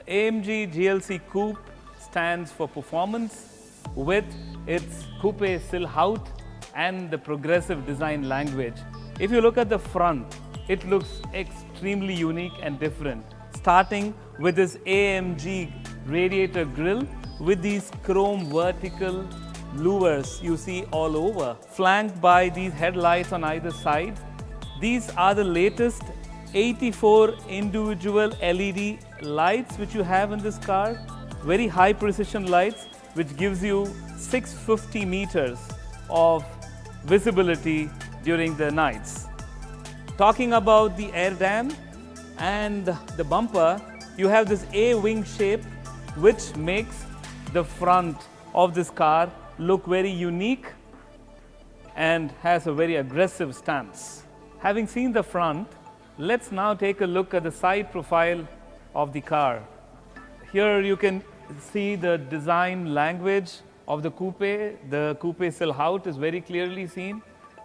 AMG GLC Coupe stands for performance with its coupe silhouette and the progressive design language. If you look at the front, it looks extremely unique and different, starting with this AMG radiator grille with these chrome vertical louvers you see all over, flanked by these headlights on either side. These are the latest 84 individual LED lights which you have in this car, very high precision lights which gives you 650 meters of visibility during the nights. Talking about the air dam and the bumper, you have this A-wing shape which makes the front of this car look very unique and has a very aggressive stance. Having seen the front, let's now take a look at the side profile of the car. Here you can see the design language of the coupe. The coupe silhouette is very clearly seen.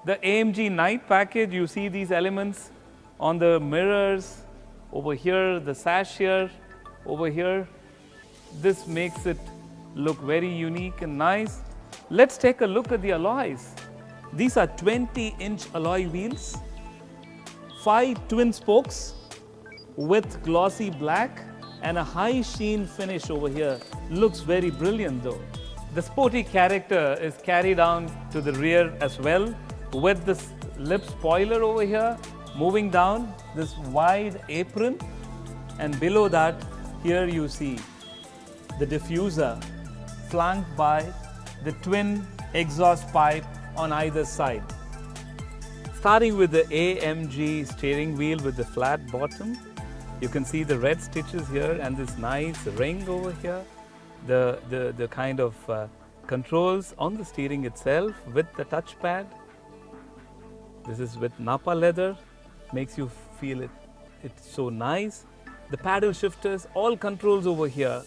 The AMG Night package, you see these elements on the mirrors, over here, the sash here, over here. This makes it look very unique and nice. Let's take a look at the alloys. These are 20-inch alloy wheels, 5 twin spokes with glossy black and a high sheen finish over here. Looks very brilliant though. The sporty character is carried down to the rear as well with this lip spoiler over here, moving down this wide apron, and below that here you see the diffuser flanked by the twin exhaust pipe on either side. Starting with the AMG steering wheel with the flat bottom, you can see the red stitches here and this nice ring over here. The kind of controls on the steering itself with the touchpad. This is with Napa leather, makes you feel it's so nice. The paddle shifters, all controls over here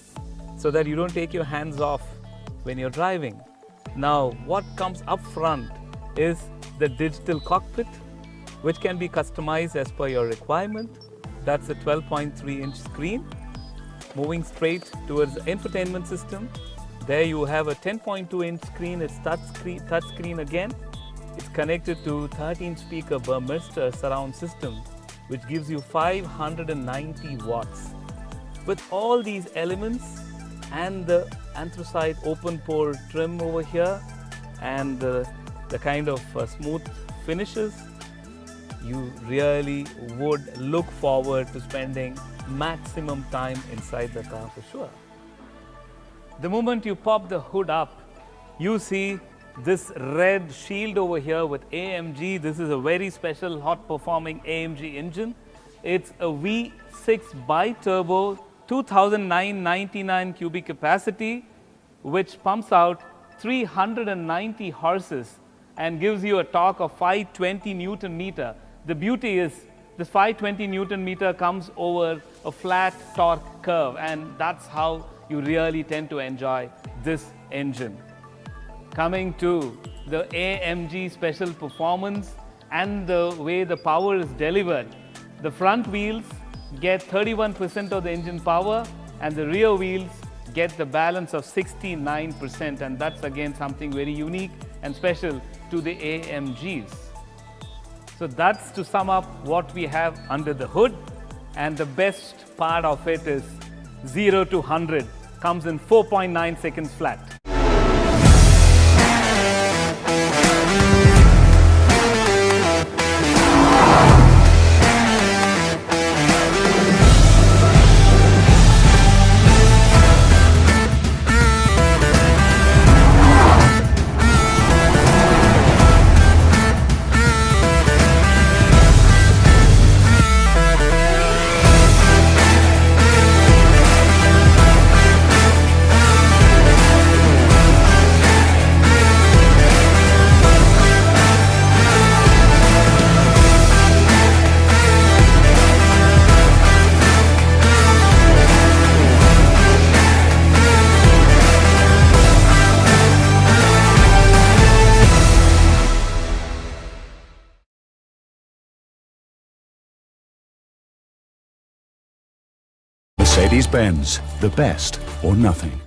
so that you don't take your hands off when you're driving. Now what comes up front is the digital cockpit, which can be customized as per your requirement. That's a 12.3-inch screen. Moving straight towards the infotainment system, there you have a 10.2-inch screen. It's touch screen again. It's connected to 13-speaker Burmester surround system, which gives you 590 watts. With all these elements and the anthracite open pore trim over here and the kind of smooth finishes, you really would look forward to spending maximum time inside the car for sure. The moment you pop the hood up, you see this red shield over here with AMG. This is a very special hot performing AMG engine. It's a V6 bi-turbo 2,999 cubic capacity, which pumps out 390 horses and gives you a torque of 520 Newton meter. The beauty is this 520 Newton meter comes over a flat torque curve, and that's how you really tend to enjoy this engine. Coming to the AMG special performance and the way the power is delivered, the front wheels get 31% of the engine power and the rear wheels get the balance of 69%, and that's again something very unique and special to the AMGs. So that's to sum up what we have under the hood, and the best part of it is 0 to 100 comes in 4.9 seconds flat. Mercedes-Benz, the best or nothing.